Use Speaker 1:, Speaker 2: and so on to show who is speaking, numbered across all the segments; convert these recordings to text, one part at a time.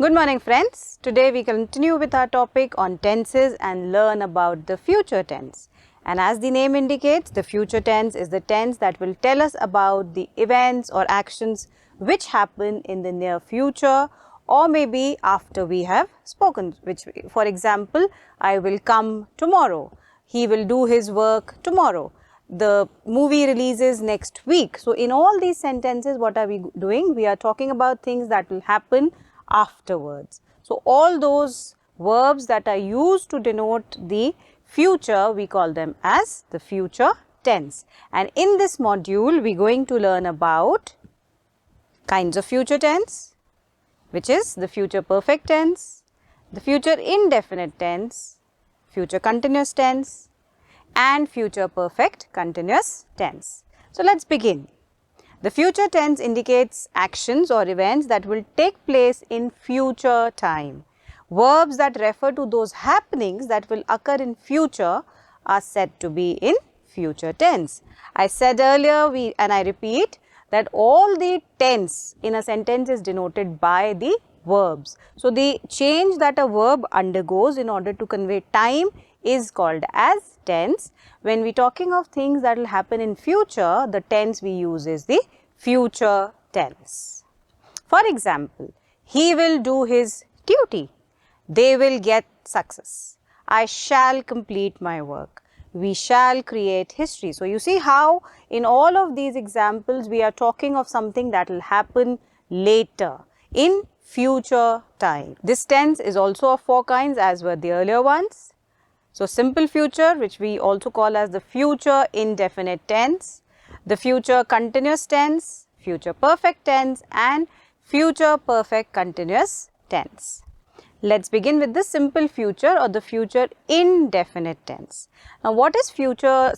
Speaker 1: Good morning friends. Today we continue with our topic on tenses and learn about the future tense. And as the name indicates, the future tense is the tense that will tell us about the events or actions which happen in the near future or maybe after we have spoken. Which, for example, I will come tomorrow. He will do his work tomorrow. The movie releases next week. So in all these sentences, what are we doing? We are talking about things that will happen afterwards. So all those verbs that are used to denote the future, we call them as the future tense. And in this module, we are going to learn about kinds of future tense, which is the future perfect tense, the future indefinite tense, future continuous tense, and future perfect continuous tense. So let's begin. The future tense indicates actions or events that will take place in future time. Verbs that refer to those happenings that will occur in future are said to be in future tense. I said earlier and I repeat that all the tense in a sentence is denoted by the verbs. So the change that a verb undergoes in order to convey time is called as tense. When we are talking of things that will happen in future, the tense we use is the future tense. For example, he will do his duty. They will get success. I shall complete my work. We shall create history. So you see how in all of these examples we are talking of something that will happen later in future time. This tense is also of four kinds as were the earlier ones. So simple future, which we also call as the future indefinite tense, the future continuous tense, future perfect tense, and future perfect continuous tense. Let's begin with the simple future or the future indefinite tense. Now, what is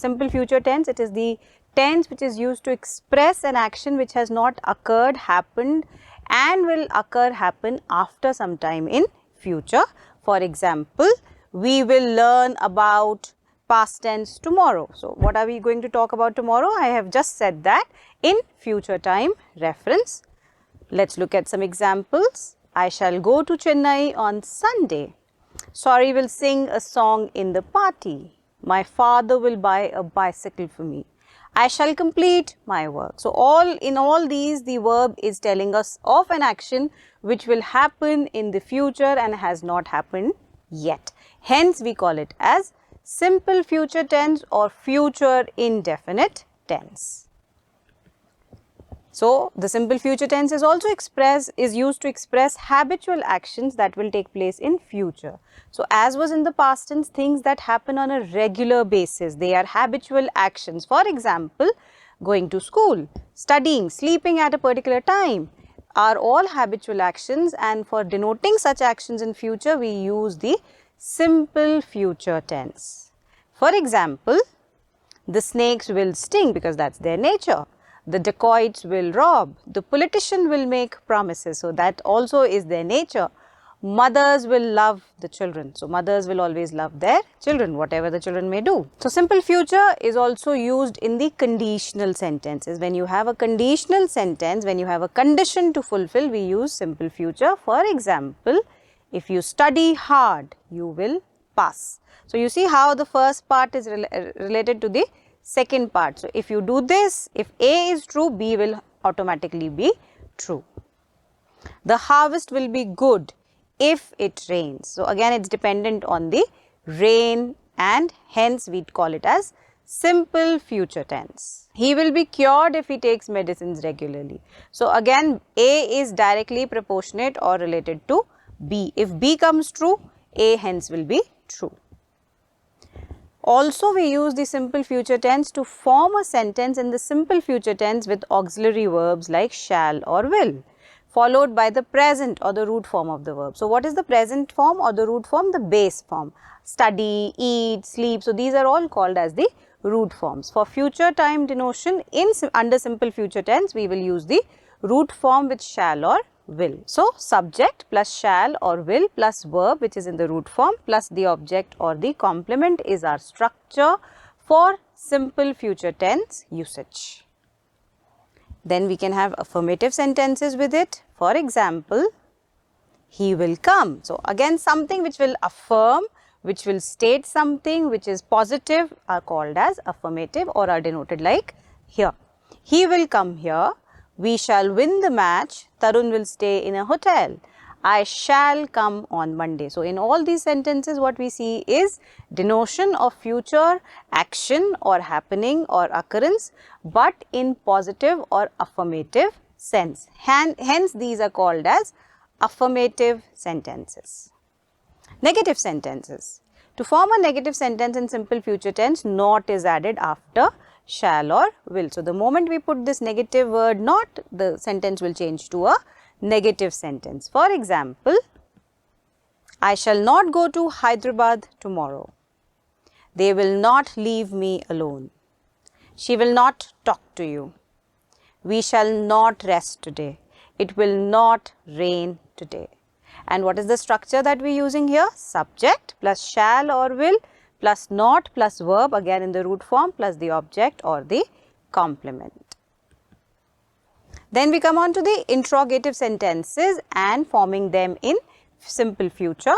Speaker 1: simple future tense? It is the tense which is used to express an action which has not occurred, happened, and will happen after some time in future. For example, we will learn about past tense tomorrow. So, what are we going to talk about tomorrow? I have just said that in future time reference. Let's look at some examples. I shall go to Chennai on Sunday. Sorry will sing a song in the party. My father will buy a bicycle for me. I shall complete my work. So, in all these the verb is telling us of an action which will happen in the future and has not happened yet. Hence, we call it as simple future tense or future indefinite tense. So, the simple future tense is also used to express habitual actions that will take place in future. So, as was in the past tense, things that happen on a regular basis, they are habitual actions. For example, going to school, studying, sleeping at a particular time are all habitual actions, and for denoting such actions in future, we use the simple future tense. For example, the snakes will sting because that's their nature. The dacoits will rob. The politician will make promises. So, that also is their nature. Mothers will love the children. So, mothers will always love their children, whatever the children may do. So, simple future is also used in the conditional sentences. When you have a conditional sentence, when you have a condition to fulfill, we use simple future. For example, if you study hard, you will pass. So, you see how the first part is related to the second part. So, if you do this, if A is true, B will automatically be true. The harvest will be good if it rains. So, again it is dependent on the rain and hence we call it as simple future tense. He will be cured if he takes medicines regularly. So, again A is directly proportionate or related to B. If B comes true, A hence will be true. Also, we use the simple future tense to form a sentence in the simple future tense with auxiliary verbs like shall or will, followed by the present or the root form of the verb. So, what is the present form or the root form? The base form. Study, eat, sleep. So, these are all called as the root forms. For future time denotion under simple future tense, we will use the root form with shall or will. So, subject plus shall or will plus verb which is in the root form plus the object or the complement is our structure for simple future tense usage. Then we can have affirmative sentences with it. For example, he will come. So again, something which will affirm, which will state something which is positive are called as affirmative or are denoted like here. He will come here. We shall win the match. Tarun will stay in a hotel. I shall come on Monday. So in all these sentences, what we see is denotion of future action or happening or occurrence, but in positive or affirmative sense. Hence, these are called as affirmative sentences. Negative sentences. To form a negative sentence in simple future tense, not is added after shall or will. So, the moment we put this negative word not, the sentence will change to a negative sentence. For example, I shall not go to Hyderabad tomorrow. They will not leave me alone. She will not talk to you. We shall not rest today. It will not rain today. And what is the structure that we are using here? Subject plus shall or will plus not plus verb, again in the root form, plus the object or the complement. Then we come on to the interrogative sentences and forming them in simple future.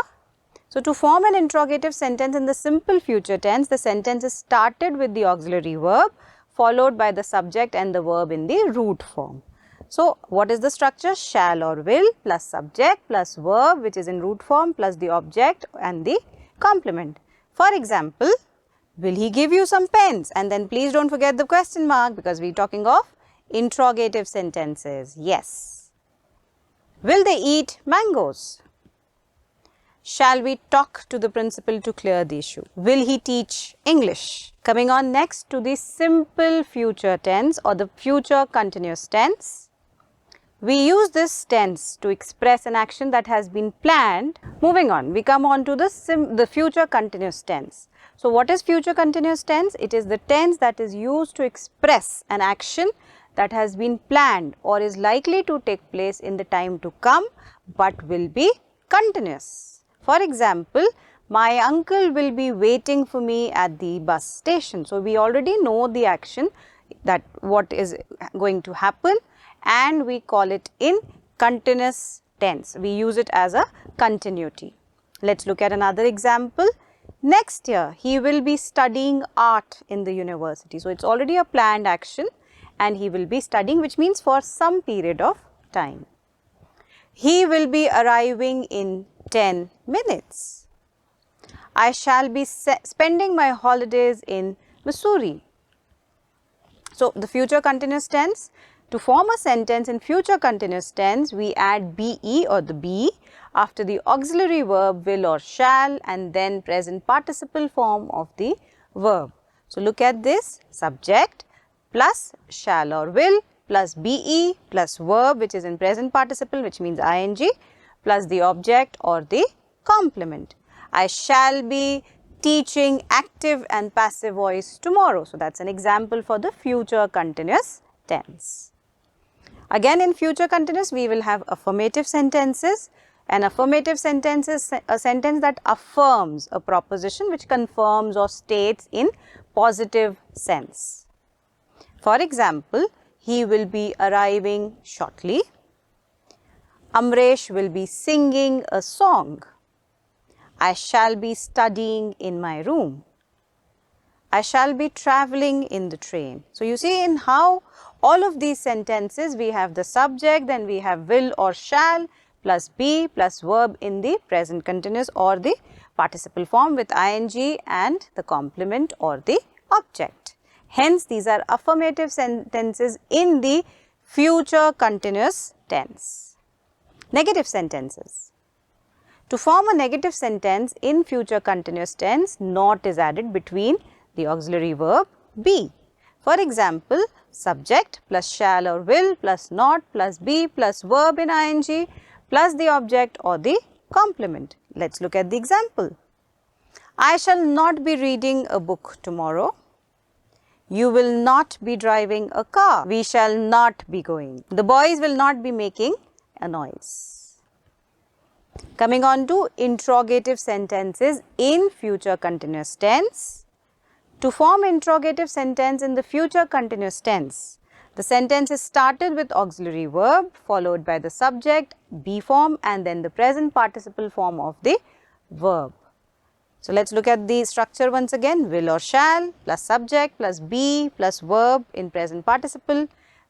Speaker 1: So, to form an interrogative sentence in the simple future tense, the sentence is started with the auxiliary verb followed by the subject and the verb in the root form. So, what is the structure? Shall or will plus subject plus verb which is in root form plus the object and the complement. For example, will he give you some pens? And then please don't forget the question mark because we are talking of interrogative sentences. Yes. Will they eat mangoes? Shall we talk to the principal to clear the issue? Will he teach English? Coming on next to the simple future tense or the future continuous tense. We use this tense to express an action that has been planned. Moving on, we come on to the future continuous tense. So, what is future continuous tense? It is the tense that is used to express an action that has been planned or is likely to take place in the time to come but will be continuous. For example, my uncle will be waiting for me at the bus station. So, we already know the action that what is going to happen and we call it in continuous tense. We use it as a continuity. Let us look at another example. Next year, he will be studying art in the university. So, it is already a planned action and he will be studying, which means for some period of time. He will be arriving in 10 minutes. I shall be spending my holidays in Missouri. So, the future continuous tense. To form a sentence in future continuous tense, we add be or the be after the auxiliary verb will or shall and then present participle form of the verb. So, look at this: subject plus shall or will plus be plus verb which is in present participle which means ing plus the object or the complement. I shall be teaching active and passive voice tomorrow. So, that is an example for the future continuous tense. Again, in future continuous, we will have affirmative sentences. An affirmative sentence is a sentence that affirms a proposition which confirms or states in positive sense. For example, he will be arriving shortly. Amresh will be singing a song. I shall be studying in my room. I shall be traveling in the train. So, you see in how all of these sentences we have the subject, then we have will or shall plus be plus verb in the present continuous or the participle form with ing and the complement or the object. Hence, these are affirmative sentences in the future continuous tense. Negative sentences. To form a negative sentence in future continuous tense, not is added between the auxiliary verb be. For example, subject plus shall or will plus not plus be plus verb in ing plus the object or the complement. Let us look at the example. I shall not be reading a book tomorrow. You will not be driving a car. We shall not be going. The boys will not be making a noise. Coming on to interrogative sentences in future continuous tense. To form interrogative sentence in the future continuous tense, The sentence is started with auxiliary verb followed by the subject, be form, and then the present participle form of the verb. So, let us look at the structure once again. Will or shall plus subject plus be plus verb in present participle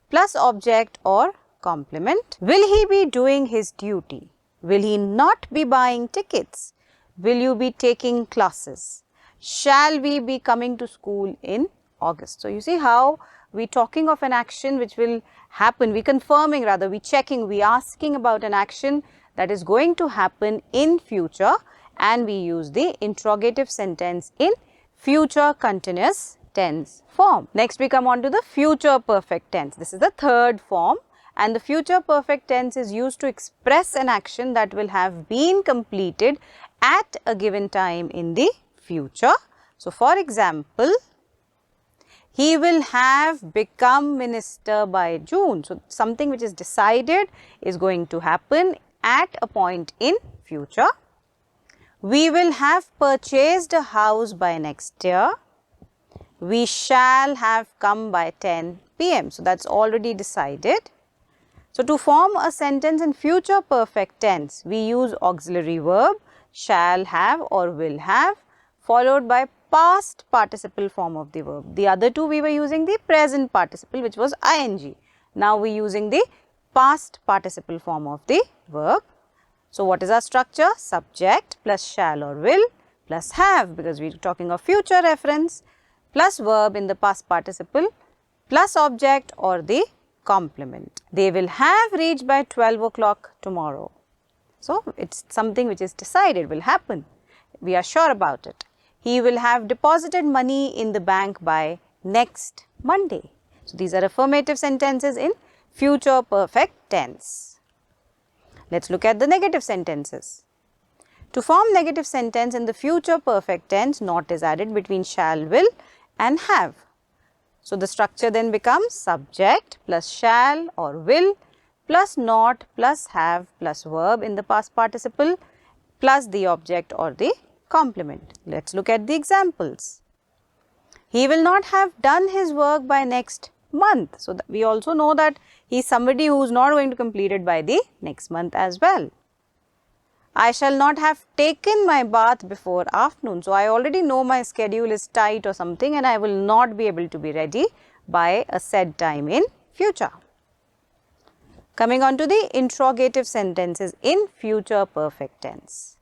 Speaker 1: plus object or complement. Will he be doing his duty? Will he not be buying tickets? Will you be taking classes? Shall we be coming to school in August? So, you see how we talking of an action which will happen, we confirming rather, we checking, we asking about an action that is going to happen in future, and we use the interrogative sentence in future continuous tense form. Next we come on to the future perfect tense. This is the third form, and the future perfect tense is used to express an action that will have been completed at a given time in the future. So, for example, he will have become minister by June. So, something which is decided is going to happen at a point in future. We will have purchased a house by next year. We shall have come by 10 p.m. So, that is already decided. So, to form a sentence in future perfect tense, we use auxiliary verb shall have or will have followed by past participle form of the verb. The other two we were using the present participle which was ing. Now, we are using the past participle form of the verb. So, what is our structure? Subject plus shall or will plus have, because we are talking of future reference, plus verb in the past participle plus object or the complement. They will have reached by 12 o'clock tomorrow. So, it is something which is decided will happen. We are sure about it. He will have deposited money in the bank by next Monday. So, these are affirmative sentences in future perfect tense. Let us look at the negative sentences. To form negative sentence in the future perfect tense, not is added between shall, will and have. So, the structure then becomes subject plus shall or will plus not plus have plus verb in the past participle plus the object or the complement. Let us look at the examples. He will not have done his work by next month. So, we also know that he is somebody who is not going to complete it by the next month as well. I shall not have taken my bath before afternoon. So, I already know my schedule is tight or something and I will not be able to be ready by a said time in future. Coming on to the interrogative sentences in future perfect tense.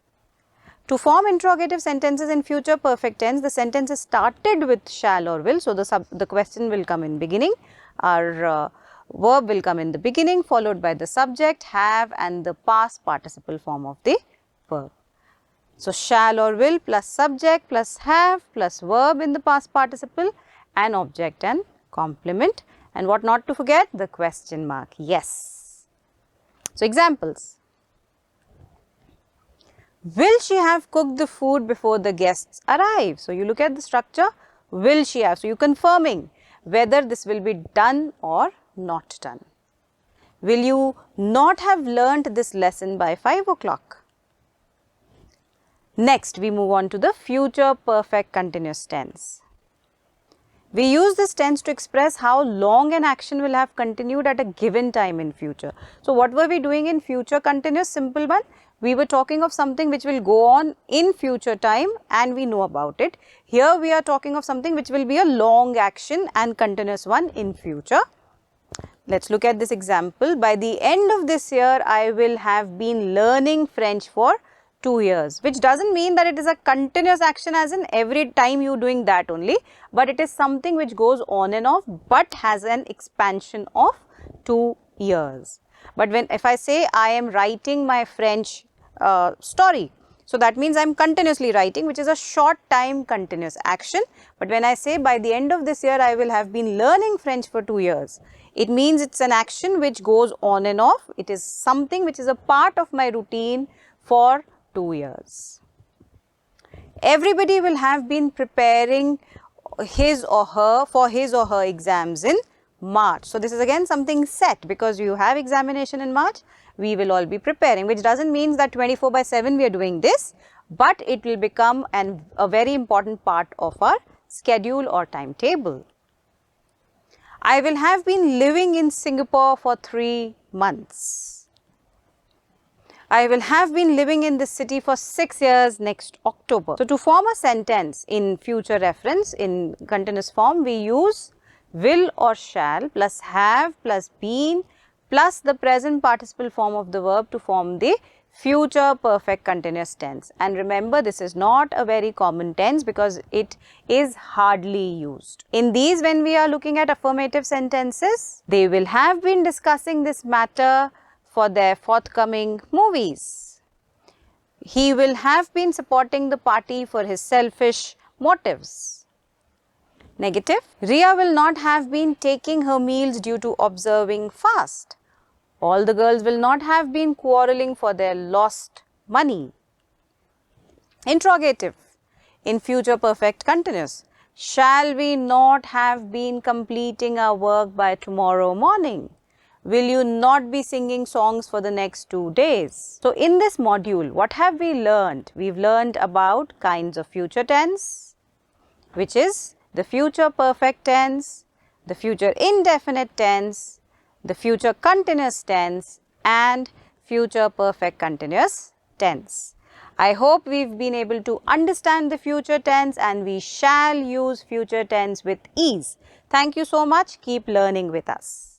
Speaker 1: To form interrogative sentences in future perfect tense, the sentence is started with shall or will. So, the question will come in beginning, our verb will come in the beginning followed by the subject, have and the past participle form of the verb. So, shall or will plus subject plus have plus verb in the past participle and object and complement, and what not to forget, the question mark, yes. So, examples. Will she have cooked the food before the guests arrive? So, you look at the structure, will she have. So, you are confirming whether this will be done or not done. Will you not have learnt this lesson by 5 o'clock? Next, we move on to the future perfect continuous tense. We use this tense to express how long an action will have continued at a given time in future. So, what were we doing in future continuous? Simple one. We were talking of something which will go on in future time and we know about it. Here we are talking of something which will be a long action and continuous one in future. Let us look at this example. By the end of this year, I will have been learning French for 2 years, which does not mean that it is a continuous action as in every time you doing that only, but it is something which goes on and off but has an expansion of 2 years. But if I say I am writing my French story, so that means I am continuously writing, which is a short time continuous action. But when I say by the end of this year I will have been learning French for 2 years, it means it is an action which goes on and off. It is something which is a part of my routine for 2 years. Everybody will have been preparing his or her exams in March. So, this is again something set, because you have examination in March, we will all be preparing, which does not mean that 24/7 we are doing this, but it will become a very important part of our schedule or timetable. I will have been living in Singapore for 3 months. I will have been living in this city for 6 years next October. So, to form a sentence in future reference in continuous form, we use will or shall plus have plus been plus the present participle form of the verb to form the future perfect continuous tense. And remember, this is not a very common tense because it is hardly used. In these, when we are looking at affirmative sentences, they will have been discussing this matter for their forthcoming movies. He will have been supporting the party for his selfish motives. Negative, Ria will not have been taking her meals due to observing fast. All the girls will not have been quarreling for their lost money. Interrogative, in future perfect continuous, shall we not have been completing our work by tomorrow morning? Will you not be singing songs for the next 2 days? So, in this module, what have we learned? We've learned about kinds of future tense, which is the future perfect tense, the future indefinite tense, the future continuous tense and future perfect continuous tense. I hope we've been able to understand the future tense and we shall use future tense with ease. Thank you so much. Keep learning with us.